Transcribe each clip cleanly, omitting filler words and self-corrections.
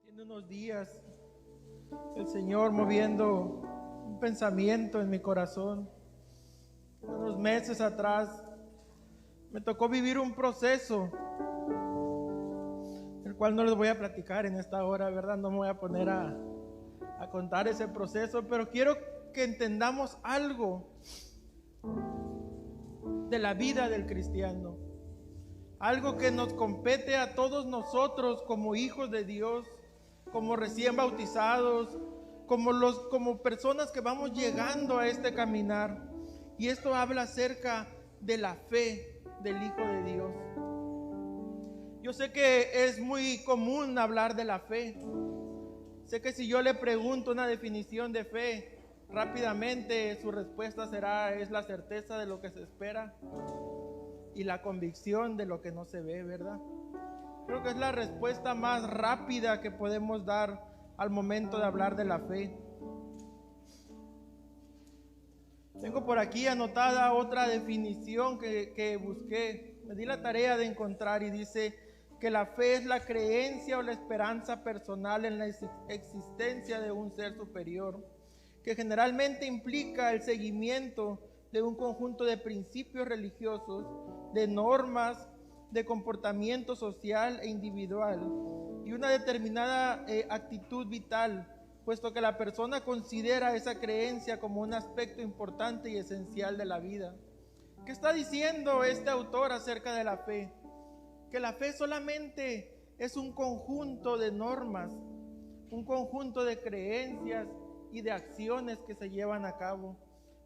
En unos días, el Señor moviendo un pensamiento en mi corazón. Unos meses atrás, me tocó vivir un proceso, el cual no les voy a platicar en esta hora, ¿verdad? No me voy a poner a contar ese proceso, pero quiero que entendamos algo de la vida del cristiano. Algo que nos compete a todos nosotros como hijos de Dios, como recién bautizados, como personas que vamos llegando a este caminar. Y esto habla acerca de la fe del Hijo de Dios. Yo sé que es muy común hablar de la fe. Sé que si yo le pregunto una definición de fe, rápidamente su respuesta será: es la certeza de lo que se espera y la convicción de lo que no se ve, ¿verdad? Creo que es la respuesta más rápida que podemos dar al momento de hablar de la fe. Tengo por aquí anotada otra definición que busqué. Me di la tarea de encontrar y dice que la fe es la creencia o la esperanza personal en la existencia de un ser superior, que generalmente implica el seguimiento de un conjunto de principios religiosos, de normas, de comportamiento social e individual y una determinada actitud vital, puesto que la persona considera esa creencia como un aspecto importante y esencial de la vida. ¿Qué está diciendo este autor acerca de la fe? Que la fe solamente es un conjunto de normas, un conjunto de creencias y de acciones que se llevan a cabo.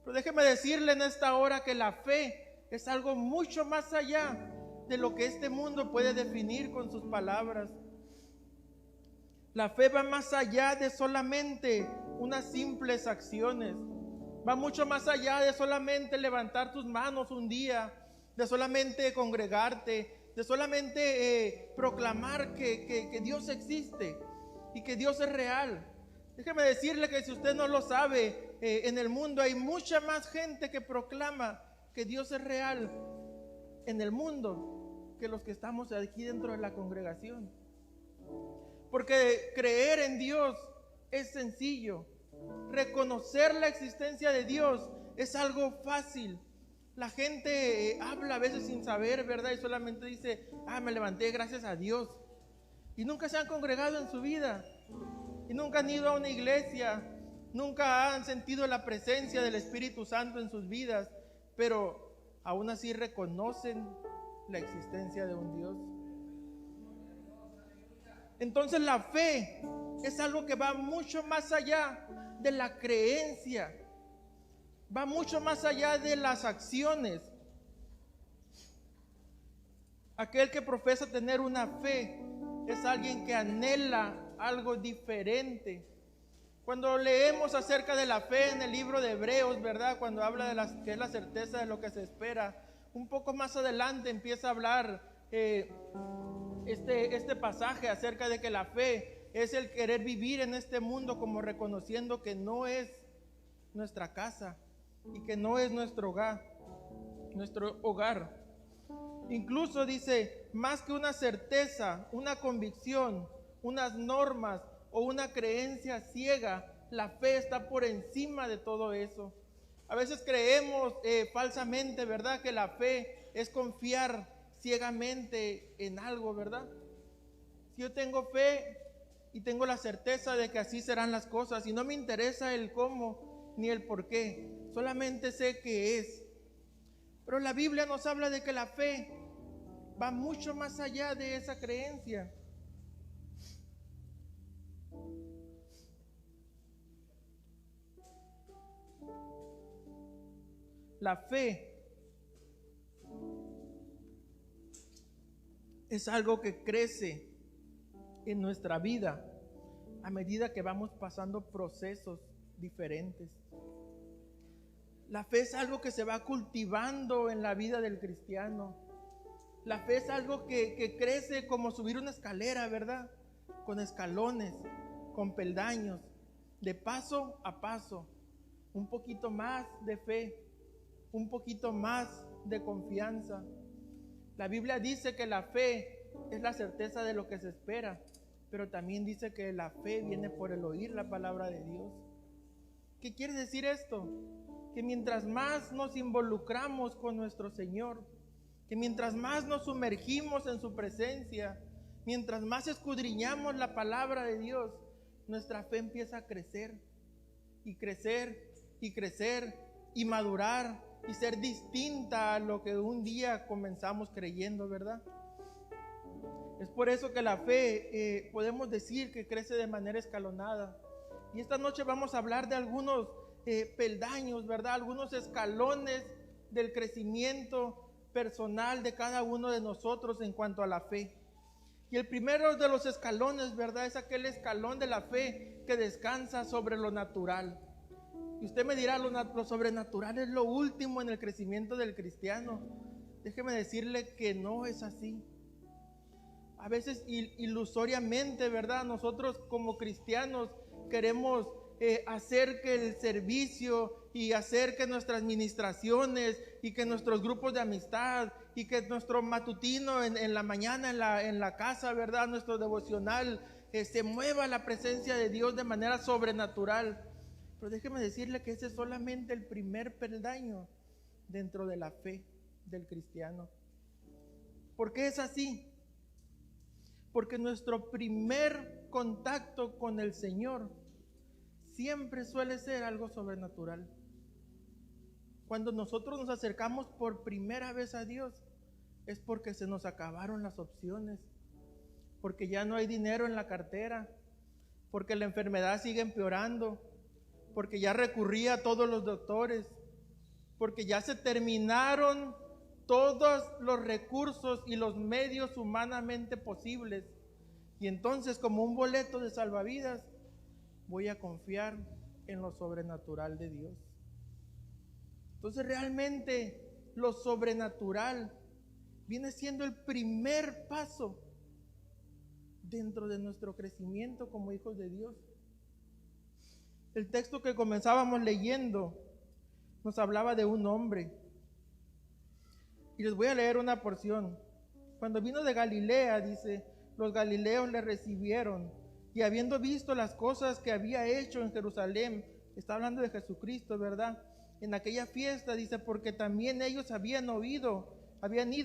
Pero déjeme decirle en esta hora que la fe es algo mucho más allá de lo que este mundo puede definir con sus palabras. La fe va más allá de solamente unas simples acciones. Va mucho más allá de solamente levantar tus manos un día, de solamente congregarte, de solamente proclamar que Dios existe y que Dios es real. Déjeme decirle que si usted no lo sabe, en el mundo hay mucha más gente que proclama que Dios es real en el mundo que los que estamos aquí dentro de la congregación. Porque creer en Dios es sencillo. Reconocer la existencia de Dios es algo fácil. La gente habla a veces sin saber, ¿verdad? Y solamente dice: me levanté gracias a Dios. Y nunca se han congregado en su vida. Y nunca han ido a una iglesia. Nunca han sentido la presencia del Espíritu Santo en sus vidas. Pero aún así reconocen la existencia de un Dios. Entonces la fe es algo que va mucho más allá de la creencia, va mucho más allá de las acciones. Aquel que profesa tener una fe es alguien que anhela algo diferente. Cuando leemos acerca de la fe en el libro de Hebreos, ¿verdad? Cuando habla de que es la certeza de lo que se espera, un poco más adelante empieza a hablar este pasaje acerca de que la fe es el querer vivir en este mundo como reconociendo que no es nuestra casa y que no es nuestro hogar. Incluso dice, más que una certeza, una convicción, unas normas o una creencia ciega, la fe está por encima de todo eso. A veces creemos falsamente, ¿verdad?, que la fe es confiar ciegamente en algo, ¿verdad? Si yo tengo fe y tengo la certeza de que así serán las cosas y no me interesa el cómo ni el por qué, solamente sé que es. Pero la Biblia nos habla de que la fe va mucho más allá de esa creencia. La fe es algo que crece en nuestra vida a medida que vamos pasando procesos diferentes. La fe es algo que se va cultivando en la vida del cristiano. La fe es algo que crece como subir una escalera, ¿verdad? Con escalones, con peldaños, de paso a paso. Un poquito más de fe, un poquito más de confianza. La Biblia dice que la fe es la certeza de lo que se espera, pero también dice que la fe viene por el oír la palabra de Dios. ¿Qué quiere decir esto? Que mientras más nos involucramos con nuestro Señor, que mientras más nos sumergimos en su presencia, mientras más escudriñamos la palabra de Dios, nuestra fe empieza a crecer y crecer y crecer y madurar y ser distinta a lo que un día comenzamos creyendo, ¿verdad? Es por eso que la fe podemos decir que crece de manera escalonada. Y esta noche vamos a hablar de algunos peldaños, ¿verdad? Algunos escalones del crecimiento personal de cada uno de nosotros en cuanto a la fe. Y el primero de los escalones, ¿verdad? Es aquel escalón de la fe que descansa sobre lo natural. Y usted me dirá, lo sobrenatural es lo último en el crecimiento del cristiano. Déjeme decirle que no es así. A veces ilusoriamente, ¿verdad? Nosotros como cristianos queremos hacer que el servicio y hacer que nuestras ministraciones y que nuestros grupos de amistad y que nuestro matutino en la mañana en la casa, ¿verdad? Nuestro devocional se mueva la presencia de Dios de manera sobrenatural. Pero déjeme decirle que ese es solamente el primer peldaño dentro de la fe del cristiano. ¿Por qué es así? Porque nuestro primer contacto con el Señor siempre suele ser algo sobrenatural. Cuando nosotros nos acercamos por primera vez a Dios, es porque se nos acabaron las opciones, porque ya no hay dinero en la cartera, porque la enfermedad sigue empeorando, porque ya recurrí a todos los doctores, porque ya se terminaron todos los recursos y los medios humanamente posibles. Y entonces, como un boleto de salvavidas, voy a confiar en lo sobrenatural de Dios. Entonces, realmente lo sobrenatural viene siendo el primer paso dentro de nuestro crecimiento como hijos de Dios. El texto que comenzábamos leyendo nos hablaba de un hombre. Y les voy a leer una porción. Cuando vino de Galilea, dice, los galileos le recibieron, y habiendo visto las cosas que había hecho en Jerusalén, está hablando de Jesucristo, ¿verdad? En aquella fiesta, dice, porque también ellos habían ido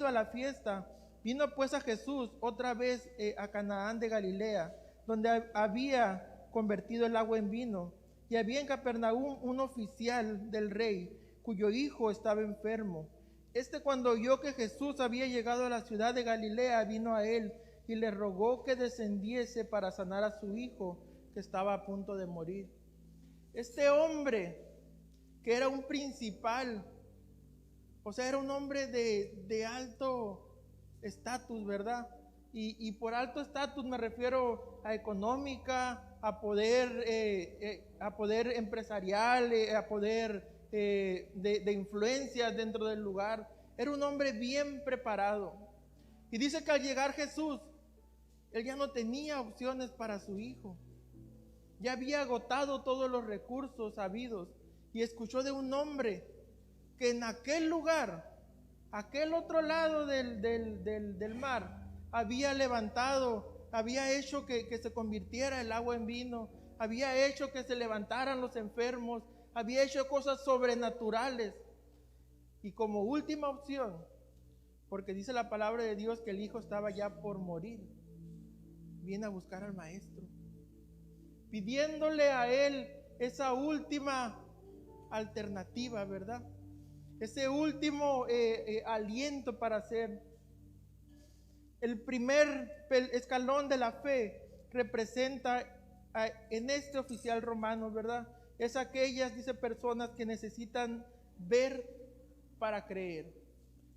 a la fiesta. Vino pues a Jesús otra vez a Canaán de Galilea, donde había convertido el agua en vino. Y había en Capernaum un oficial del rey, cuyo hijo estaba enfermo. Cuando oyó que Jesús había llegado a la ciudad de Galilea, vino a él y le rogó que descendiese para sanar a su hijo, que estaba a punto de morir. Este hombre, que era un principal, o sea, era un hombre de alto estatus, ¿verdad? Y por alto estatus me refiero a económica, a poder empresarial, a poder de influencia dentro del lugar. Era un hombre bien preparado. Y dice que al llegar Jesús, él ya no tenía opciones para su hijo. Ya había agotado todos los recursos habidos. Y escuchó de un hombre que en aquel lugar, aquel otro lado del mar, había levantado, había hecho que se convirtiera el agua en vino, había hecho que se levantaran los enfermos, había hecho cosas sobrenaturales. Y como última opción, porque dice la palabra de Dios que el hijo estaba ya por morir, viene a buscar al maestro, pidiéndole a él esa última alternativa, ¿verdad? Ese último aliento para hacer. El primer escalón de la fe representa en este oficial romano, ¿verdad? Es aquellas, dice, personas que necesitan ver para creer.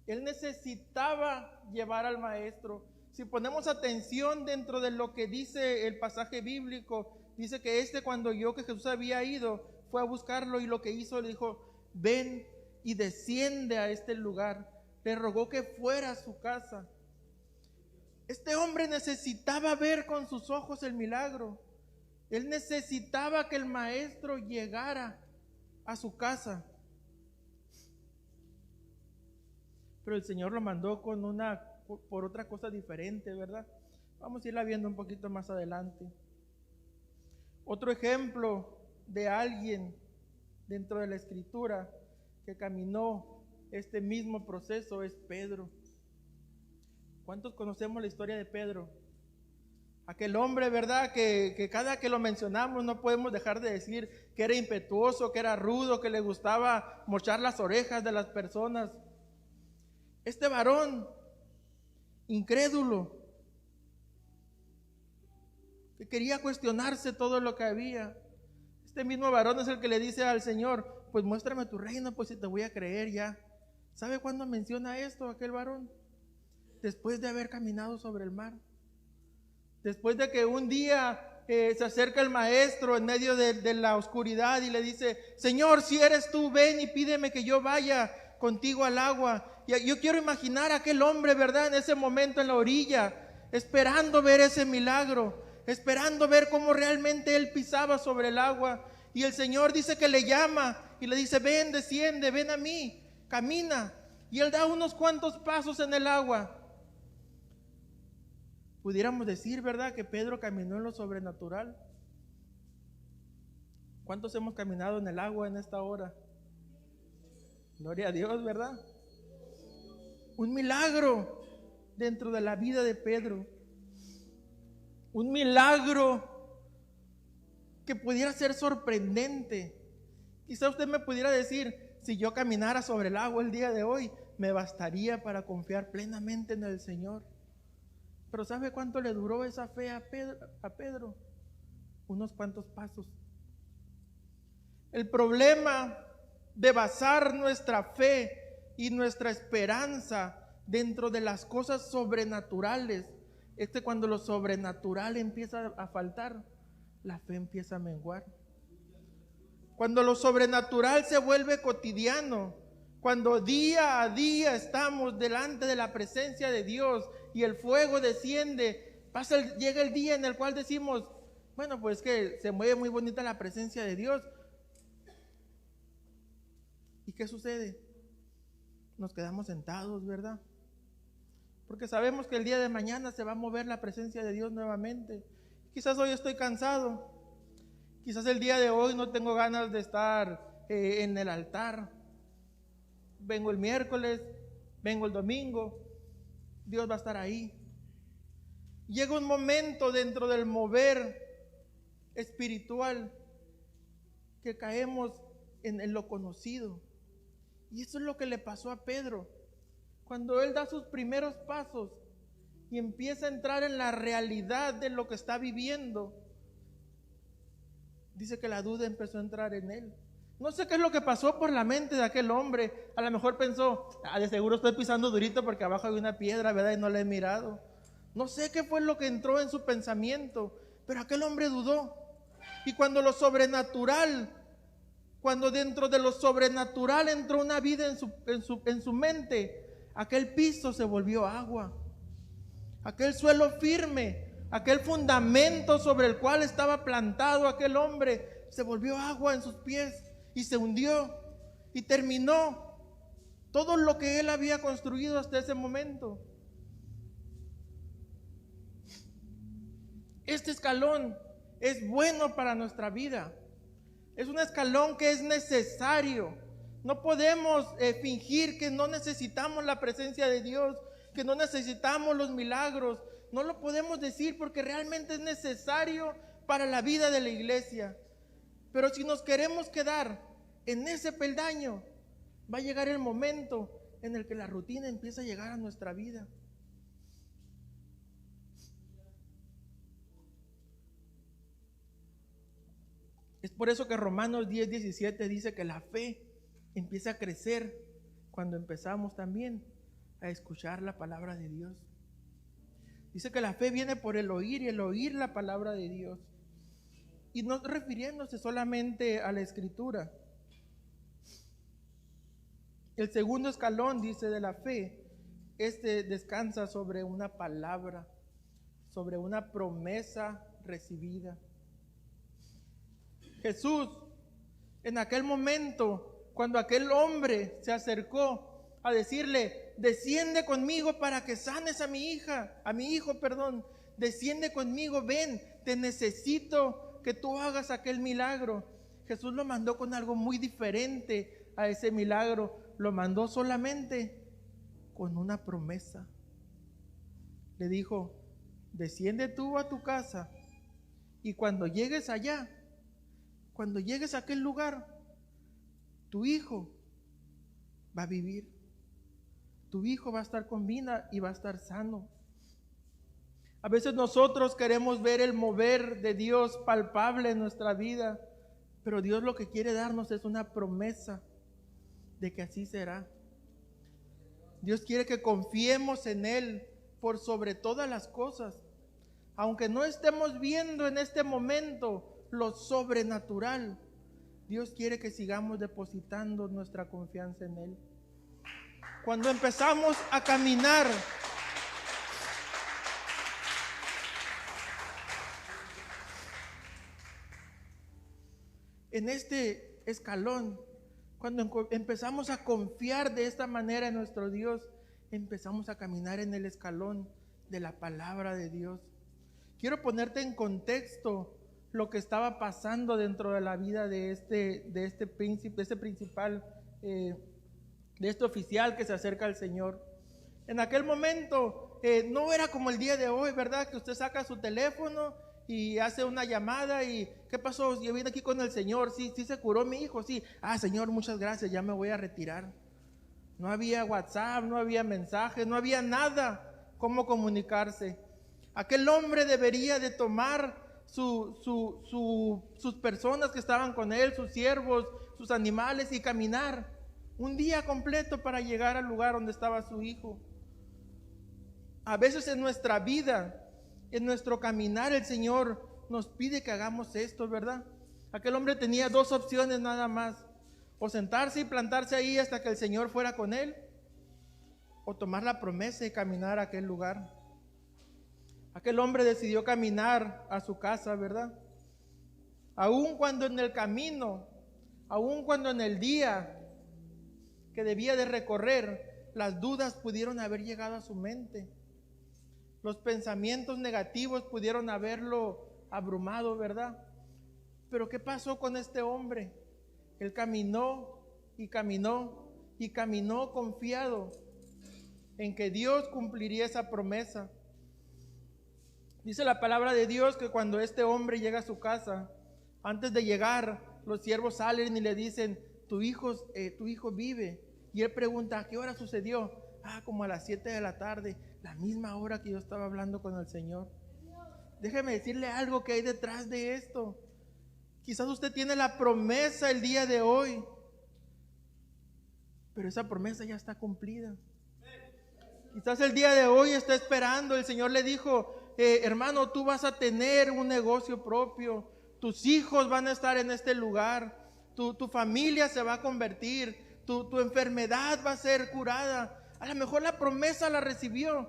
Él necesitaba llevar al maestro. Si ponemos atención dentro de lo que dice el pasaje bíblico, dice que cuando oyó que Jesús había ido, fue a buscarlo, y lo que hizo, le dijo, ven y desciende a este lugar. Le rogó que fuera a su casa. Este hombre necesitaba ver con sus ojos el milagro. Él necesitaba que el maestro llegara a su casa. Pero el Señor lo mandó por otra cosa diferente, ¿verdad? Vamos a irla viendo un poquito más adelante. Otro ejemplo de alguien dentro de la Escritura que caminó este mismo proceso es Pedro. ¿Cuántos conocemos la historia de Pedro? Aquel hombre, ¿verdad? Que cada que lo mencionamos no podemos dejar de decir que era impetuoso, que era rudo, que le gustaba mochar las orejas de las personas. Este varón incrédulo, que quería cuestionarse todo lo que había. Este mismo varón es el que le dice al Señor, pues muéstrame tu reino, pues si te voy a creer ya. ¿Sabe cuándo menciona esto aquel varón? Después de haber caminado sobre el mar. Después de que un día se acerca el maestro en medio de la oscuridad y le dice, Señor, si eres tú, ven y pídeme que yo vaya contigo al agua. Y yo quiero imaginar a aquel hombre, ¿verdad? En ese momento en la orilla, esperando ver ese milagro, esperando ver cómo realmente él pisaba sobre el agua. Y el Señor dice que le llama y le dice, ven, desciende, ven a mí, camina. Y él da unos cuantos pasos en el agua. Pudiéramos decir, ¿verdad?, que Pedro caminó en lo sobrenatural. ¿Cuántos hemos caminado en el agua en esta hora? Gloria a Dios, ¿verdad? Un milagro dentro de la vida de Pedro. Un milagro que pudiera ser sorprendente. Quizá usted me pudiera decir, si yo caminara sobre el agua el día de hoy, me bastaría para confiar plenamente en el Señor. Pero ¿sabe cuánto le duró esa fe a Pedro? Unos cuantos pasos. El problema de basar nuestra fe y nuestra esperanza dentro de las cosas sobrenaturales es que cuando lo sobrenatural empieza a faltar, la fe empieza a menguar. Cuando lo sobrenatural se vuelve cotidiano, cuando día a día estamos delante de la presencia de Dios y el fuego desciende, llega el día en el cual decimos, bueno, pues que se mueve muy bonita la presencia de Dios. ¿Y qué sucede? Nos quedamos sentados, ¿verdad? Porque sabemos que el día de mañana se va a mover la presencia de Dios nuevamente. Quizás hoy estoy cansado. Quizás el día de hoy no tengo ganas de estar en el altar. Vengo el miércoles, vengo el domingo, Dios va a estar ahí. Llega un momento dentro del mover espiritual que caemos en lo conocido. Y eso es lo que le pasó a Pedro. Cuando él da sus primeros pasos y empieza a entrar en la realidad de lo que está viviendo, dice que la duda empezó a entrar en él. No sé qué es lo que pasó por la mente de aquel hombre. A lo mejor pensó, de seguro estoy pisando durito porque abajo hay una piedra, ¿verdad? Y no la he mirado. No sé qué fue lo que entró en su pensamiento, pero aquel hombre dudó. Y cuando dentro de lo sobrenatural entró una vida en su mente, aquel piso se volvió agua. Aquel suelo firme, aquel fundamento sobre el cual estaba plantado aquel hombre, se volvió agua en sus pies. Y se hundió y terminó todo lo que él había construido hasta ese momento. Este escalón es bueno para nuestra vida. Es un escalón que es necesario. No podemos fingir que no necesitamos la presencia de Dios, que no necesitamos los milagros. No lo podemos decir porque realmente es necesario para la vida de la iglesia. Pero si nos queremos quedar en ese peldaño, va a llegar el momento en el que la rutina empieza a llegar a nuestra vida. Es por eso que Romanos 10:17 dice que la fe empieza a crecer cuando empezamos también a escuchar la palabra de Dios. Dice que la fe viene por el oír y el oír la palabra de Dios. Y no refiriéndose solamente a la escritura. El segundo escalón, dice, de la fe, descansa sobre una palabra, sobre una promesa recibida. Jesús, en aquel momento, cuando aquel hombre se acercó a decirle, desciende conmigo para que sanes a mi hijo, desciende conmigo, ven, te necesito que tú hagas aquel milagro. Jesús lo mandó con algo muy diferente a ese milagro. Lo mandó solamente con una promesa. Le dijo, desciende tú a tu casa y cuando llegues allá, cuando llegues a aquel lugar, tu hijo va a vivir. Tu hijo va a estar con vida y va a estar sano. A veces nosotros queremos ver el mover de Dios palpable en nuestra vida, pero Dios lo que quiere darnos es una promesa de que así será. Dios quiere que confiemos en Él por sobre todas las cosas. Aunque no estemos viendo en este momento lo sobrenatural, Dios quiere que sigamos depositando nuestra confianza en Él. Cuando empezamos a caminar en este escalón, cuando empezamos a confiar de esta manera en nuestro Dios, empezamos a caminar en el escalón de la palabra de Dios. Quiero ponerte en contexto lo que estaba pasando dentro de la vida de este príncipe, de este principal, de este oficial que se acerca al Señor. En aquel momento no era como el día de hoy, ¿verdad? Que usted saca su teléfono y hace una llamada y ¿qué pasó? Yo vine aquí con el Señor, sí se curó mi hijo, sí. Ah, Señor, muchas gracias, ya me voy a retirar. No había WhatsApp, no había mensajes, no había nada cómo comunicarse. Aquel hombre debería de tomar sus personas que estaban con él, sus siervos, sus animales y caminar un día completo para llegar al lugar donde estaba su hijo. A veces en nuestra vida, en nuestro caminar, el Señor nos pide que hagamos esto, ¿verdad? Aquel hombre tenía dos opciones nada más: o sentarse y plantarse ahí hasta que el Señor fuera con él, o tomar la promesa y caminar a aquel lugar. Aquel hombre decidió caminar a su casa, ¿verdad? Aun cuando en el camino, aun cuando en el día que debía de recorrer, las dudas pudieron haber llegado a su mente. Los pensamientos negativos pudieron haberlo abrumado, ¿verdad? Pero ¿qué pasó con este hombre? Él caminó y caminó y caminó confiado en que Dios cumpliría esa promesa. Dice la palabra de Dios que cuando este hombre llega a su casa, antes de llegar, los siervos salen y le dicen, tu hijo vive. Y él pregunta, ¿a qué hora sucedió? Como a las 7 de la tarde, la misma hora que yo estaba hablando con el Señor. Déjeme decirle algo que hay detrás de esto. Quizás usted tiene la promesa el día de hoy, pero esa promesa ya está cumplida. Quizás el día de hoy está esperando, el Señor le dijo, hermano, tú vas a tener un negocio propio, tus hijos van a estar en este lugar, tu familia se va a convertir, tu enfermedad va a ser curada. A lo mejor la promesa la recibió,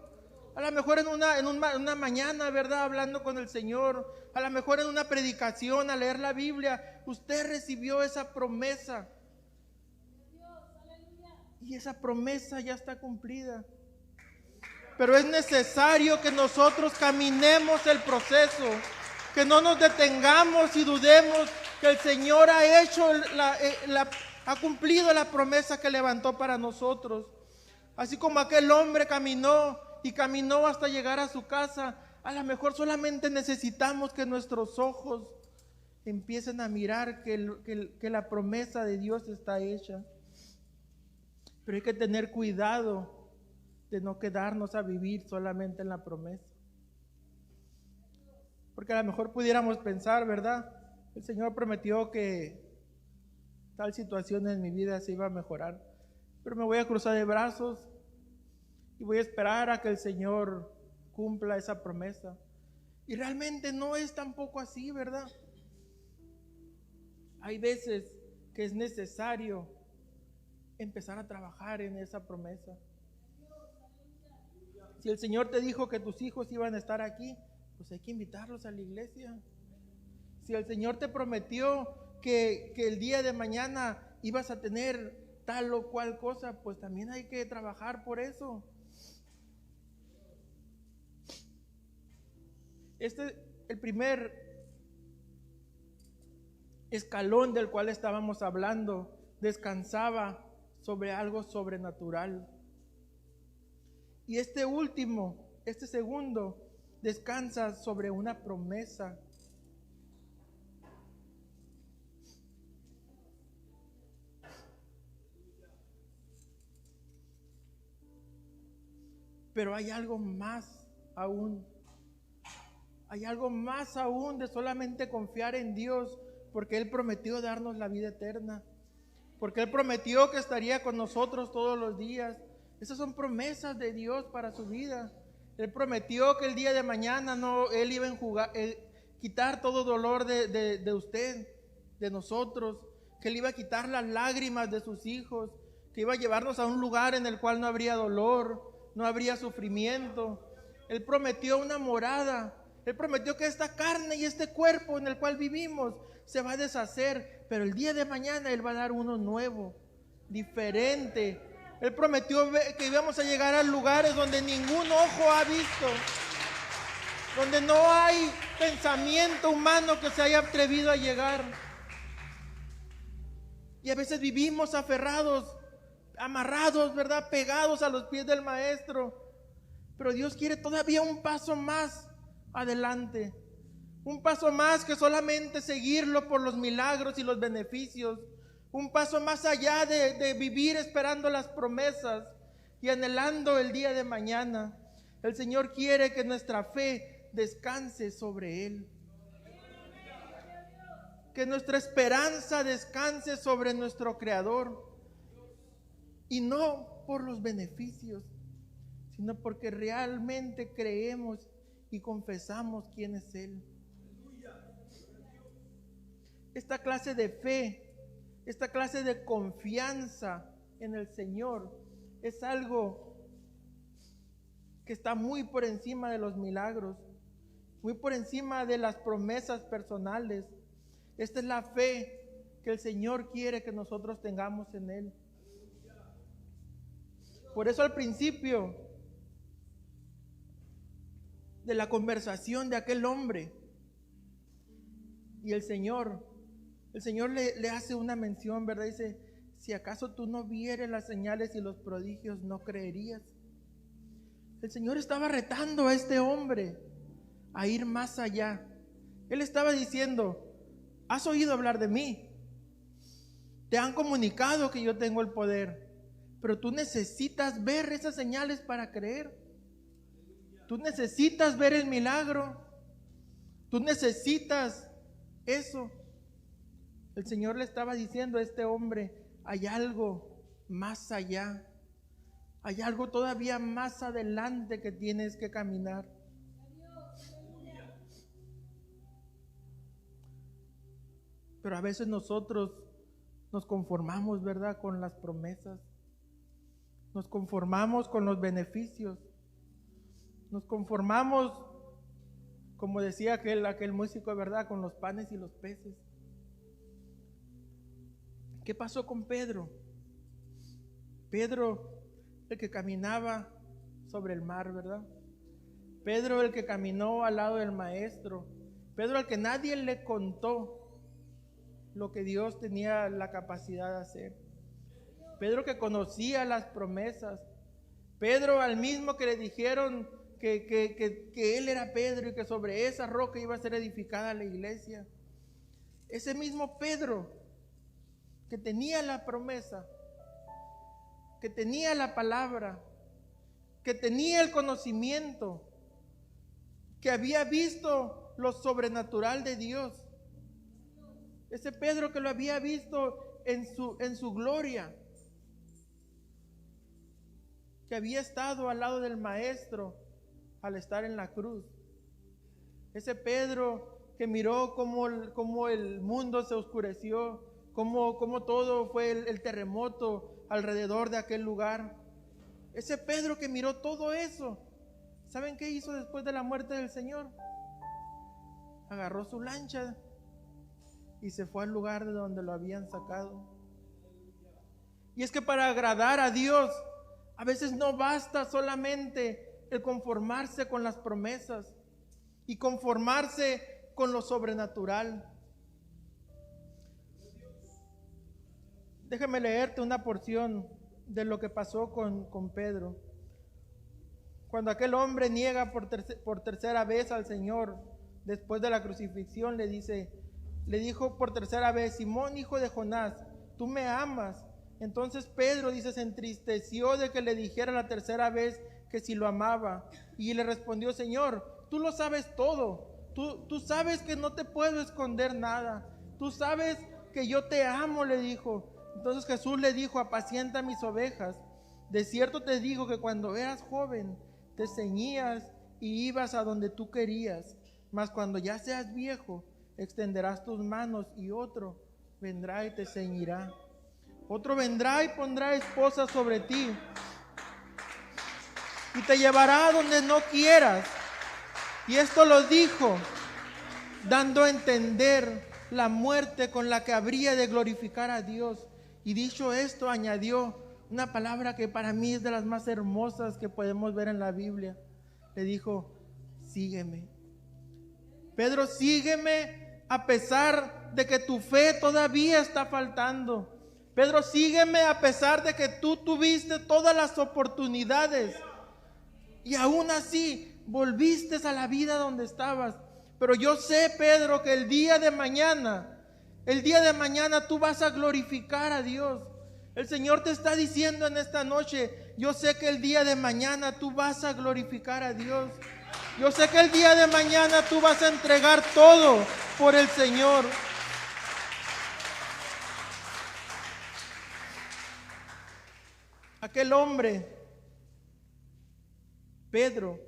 a lo mejor en una mañana, ¿verdad? Hablando con el Señor, a lo mejor en una predicación, a leer la Biblia, usted recibió esa promesa. Y esa promesa ya está cumplida. Pero es necesario que nosotros caminemos el proceso, que no nos detengamos y dudemos que el Señor ha hecho ha cumplido la promesa que levantó para nosotros. Así como aquel hombre caminó y caminó hasta llegar a su casa, a lo mejor solamente necesitamos que nuestros ojos empiecen a mirar que la promesa de Dios está hecha. Pero hay que tener cuidado de no quedarnos a vivir solamente en la promesa. Porque a lo mejor pudiéramos pensar, ¿verdad? El Señor prometió que tal situación en mi vida se iba a mejorar, pero me voy a cruzar de brazos y voy a esperar a que el Señor cumpla esa promesa. Y realmente no es tampoco así, ¿verdad? Hay veces que es necesario empezar a trabajar en esa promesa. Si el Señor te dijo que tus hijos iban a estar aquí, pues hay que invitarlos a la iglesia. Si el Señor te prometió que el día de mañana ibas a tener tal o cual cosa, pues también hay que trabajar por eso. el primer escalón del cual estábamos hablando, descansaba sobre algo sobrenatural. Y este segundo, descansa sobre una promesa. Pero hay algo más aún. Hay algo más aún de solamente confiar en Dios, porque Él prometió darnos la vida eterna. Porque Él prometió que estaría con nosotros todos los días. Esas son promesas de Dios para su vida. Él prometió que el día de mañana Él iba a quitar todo dolor de usted, de nosotros. Que Él iba a quitar las lágrimas de sus hijos. Que iba a llevarnos a un lugar en el cual no habría dolor, no habría sufrimiento. Él prometió una morada. Él prometió que esta carne y este cuerpo en el cual vivimos se va a deshacer, pero el día de mañana Él va a dar uno nuevo, diferente. Él prometió que íbamos a llegar a lugares donde ningún ojo ha visto, donde no hay pensamiento humano que se haya atrevido a llegar. Y a veces vivimos aferrados, amarrados, ¿verdad? Pegados a los pies del Maestro. Pero Dios quiere todavía un paso más adelante. Un paso más que solamente seguirlo por los milagros y los beneficios. Un paso más allá de vivir esperando las promesas y anhelando el día de mañana. El Señor quiere que nuestra fe descanse sobre Él. Que nuestra esperanza descanse sobre nuestro Creador. Y no por los beneficios, sino porque realmente creemos y confesamos quién es Él. Esta clase de fe, esta clase de confianza en el Señor es algo que está muy por encima de los milagros, muy por encima de las promesas personales. Esta es la fe que el Señor quiere que nosotros tengamos en Él. Por eso al principio de la conversación de aquel hombre y el Señor le hace una mención, ¿verdad? Dice, si acaso tú no vieres las señales y los prodigios, no creerías. El Señor estaba retando a este hombre a ir más allá. Él estaba diciendo, has oído hablar de mí, te han comunicado que yo tengo el poder, pero tú necesitas ver esas señales para creer. Tú necesitas ver el milagro. Tú necesitas eso. El Señor le estaba diciendo a este hombre, hay algo más allá. Hay algo todavía más adelante que tienes que caminar. Pero a veces nosotros nos conformamos, ¿verdad?, con las promesas. Nos conformamos con los beneficios. Nos conformamos, como decía aquel músico, ¿verdad?, con los panes y los peces. ¿Qué pasó con Pedro? Pedro, el que caminaba sobre el mar, ¿verdad? Pedro, el que caminó al lado del Maestro. Pedro, al que nadie le contó lo que Dios tenía la capacidad de hacer. Pedro, que conocía las promesas. Pedro, al mismo que le dijeron que él era Pedro y que sobre esa roca iba a ser edificada la iglesia. Ese mismo Pedro que tenía la promesa, que tenía la palabra, que tenía el conocimiento, que había visto lo sobrenatural de Dios. Ese Pedro que lo había visto en su gloria, que había estado al lado del Maestro al estar en la cruz. Ese Pedro que miró cómo el mundo se oscureció, cómo todo fue el terremoto alrededor de aquel lugar. Ese Pedro que miró todo eso, ¿saben qué hizo después de la muerte del Señor? Agarró su lancha y se fue al lugar de donde lo habían sacado. Y es que para agradar a Dios, a veces no basta solamente el conformarse con las promesas y conformarse con lo sobrenatural. Déjame leerte una porción de lo que pasó con Pedro. Cuando aquel hombre niega por tercera vez al Señor, después de la crucifixión, le dijo por tercera vez: Simón, hijo de Jonás, ¿tú me amas? Entonces Pedro, dice, se entristeció de que le dijera la tercera vez que si lo amaba. Y le respondió: Señor, tú lo sabes todo. Tú sabes que no te puedo esconder nada. Tú sabes que yo te amo, le dijo. Entonces Jesús le dijo: apacienta mis ovejas. De cierto te digo que cuando eras joven te ceñías y ibas a donde tú querías. Mas cuando ya seas viejo, extenderás tus manos y otro vendrá y te ceñirá. Otro vendrá y pondrá esposa sobre ti y te llevará a donde no quieras. Y esto lo dijo, dando a entender la muerte con la que habría de glorificar a Dios. Y dicho esto, añadió una palabra que para mí es de las más hermosas que podemos ver en la Biblia. Le dijo: sígueme. Pedro, sígueme a pesar de que tu fe todavía está faltando. Pedro, sígueme a pesar de que tú tuviste todas las oportunidades y aún así volviste a la vida donde estabas. Pero yo sé, Pedro, que el día de mañana tú vas a glorificar a Dios. El Señor te está diciendo en esta noche: yo sé que el día de mañana tú vas a glorificar a Dios. Yo sé que el día de mañana tú vas a entregar todo por el Señor. Aquel hombre, Pedro,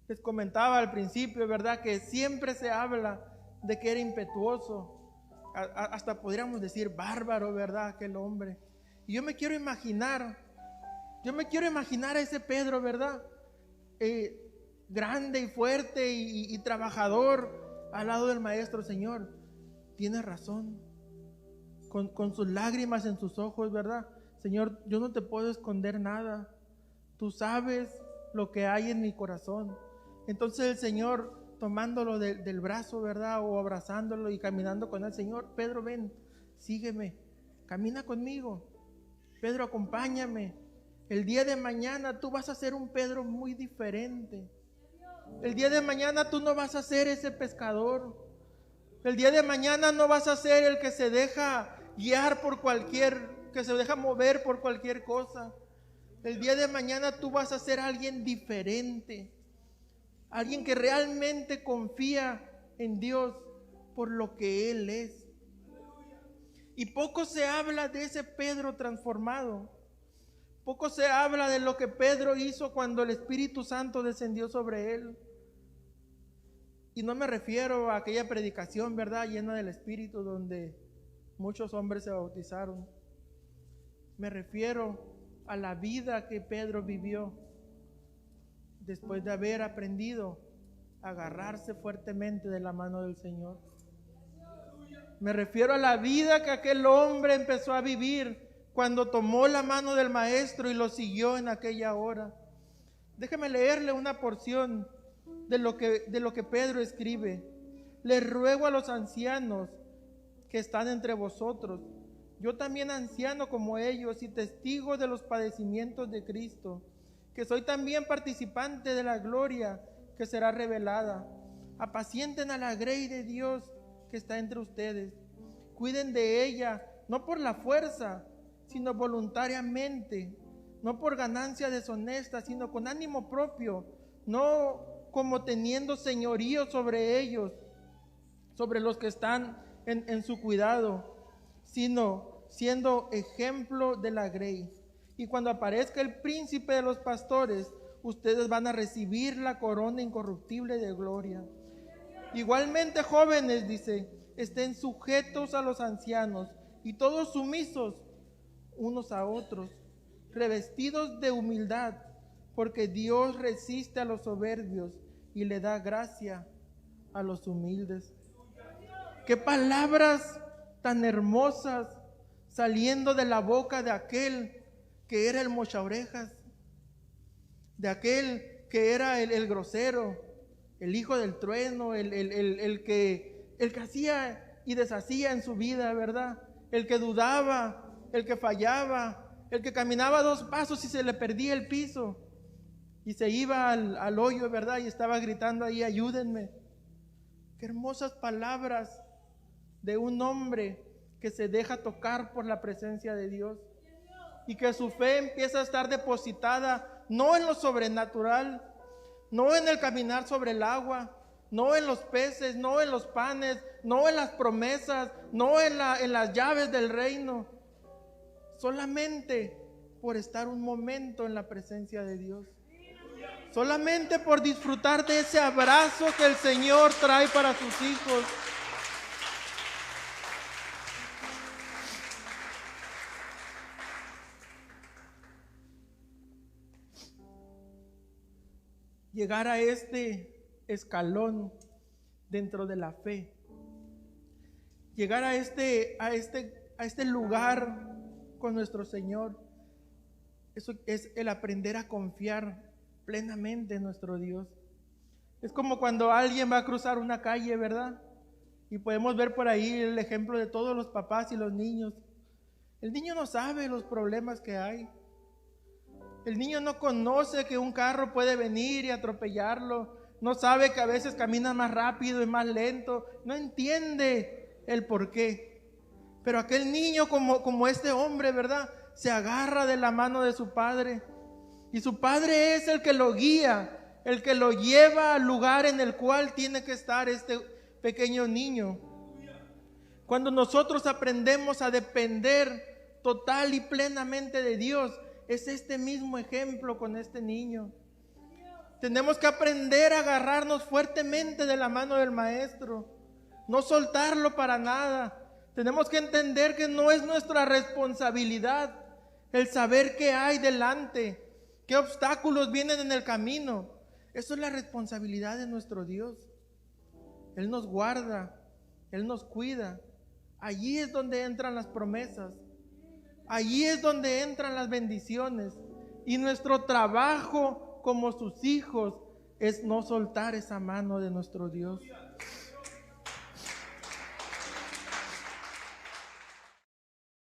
les comentaba al principio, ¿verdad?, que siempre se habla de que era impetuoso, hasta podríamos decir bárbaro, ¿verdad?, aquel hombre. Y yo me quiero imaginar a ese Pedro, ¿verdad?, grande y fuerte y trabajador al lado del Maestro. Señor, tienes razón, con sus lágrimas en sus ojos, ¿verdad? Señor, yo no te puedo esconder nada. Tú sabes lo que hay en mi corazón. Entonces el Señor, tomándolo del brazo, ¿verdad?, o abrazándolo y caminando con él: Señor, Pedro, ven, sígueme, camina conmigo. Pedro, acompáñame. El día de mañana tú vas a ser un Pedro muy diferente. El día de mañana tú no vas a ser ese pescador. El día de mañana no vas a ser el que se deja guiar que se deja mover por cualquier cosa. El día de mañana tú vas a ser alguien diferente. Alguien que realmente confía en Dios por lo que Él es. Y poco se habla de ese Pedro transformado. Poco se habla de lo que Pedro hizo cuando el Espíritu Santo descendió sobre él. Y no me refiero a aquella predicación, ¿verdad?, llena del Espíritu, donde muchos hombres se bautizaron. Me refiero a la vida que Pedro vivió después de haber aprendido a agarrarse fuertemente de la mano del Señor. Me refiero a la vida que aquel hombre empezó a vivir cuando tomó la mano del Maestro y lo siguió en aquella hora. Déjeme leerle una porción de lo que Pedro escribe. Les ruego a los ancianos que están entre vosotros, yo también anciano como ellos y testigo de los padecimientos de Cristo, que soy también participante de la gloria que será revelada. Apacienten a la grey de Dios que está entre ustedes. Cuiden de ella, no por la fuerza, sino voluntariamente, no por ganancia deshonesta, sino con ánimo propio, no como teniendo señorío sobre ellos, sobre los que están en su cuidado, sino siendo ejemplo de la grey. Y cuando aparezca el príncipe de los pastores, ustedes van a recibir la corona incorruptible de gloria. Igualmente, jóvenes, dice, estén sujetos a los ancianos y todos sumisos unos a otros, revestidos de humildad, porque Dios resiste a los soberbios y le da gracia a los humildes. Qué palabras tan hermosas saliendo de la boca de aquel que era el mochaorejas, de aquel que era el grosero, el hijo del trueno, el que hacía y deshacía en su vida, ¿verdad? El que dudaba, el que fallaba, el que caminaba 2 pasos y se le perdía el piso y se iba al hoyo, ¿verdad? Y estaba gritando ahí, ayúdenme. Qué hermosas palabras de un hombre que se deja tocar por la presencia de Dios y que su fe empieza a estar depositada no en lo sobrenatural, no en el caminar sobre el agua, no en los peces, no en los panes, no en las promesas, no en las llaves del reino, solamente por estar un momento en la presencia de Dios, solamente por disfrutar de ese abrazo que el Señor trae para sus hijos. Llegar a este escalón dentro de la fe, llegar a este lugar con nuestro Señor, eso es el aprender a confiar plenamente en nuestro Dios. Es como cuando alguien va a cruzar una calle, ¿verdad? Y podemos ver por ahí el ejemplo de todos los papás y los niños. El niño no sabe los problemas que hay. El niño no conoce que un carro puede venir y atropellarlo. No sabe que a veces camina más rápido y más lento. No entiende el por qué. Pero aquel niño como este hombre, ¿verdad? Se agarra de la mano de su padre. Y su padre es el que lo guía, el que lo lleva al lugar en el cual tiene que estar este pequeño niño. Cuando nosotros aprendemos a depender total y plenamente de Dios, es este mismo ejemplo con este niño. Tenemos que aprender a agarrarnos fuertemente de la mano del Maestro, no soltarlo para nada. Tenemos que entender que no es nuestra responsabilidad el saber qué hay delante, qué obstáculos vienen en el camino. Eso es la responsabilidad de nuestro Dios. Él nos guarda, Él nos cuida. Allí es donde entran las promesas. Allí es donde entran las bendiciones. Y nuestro trabajo como sus hijos es no soltar esa mano de nuestro Dios.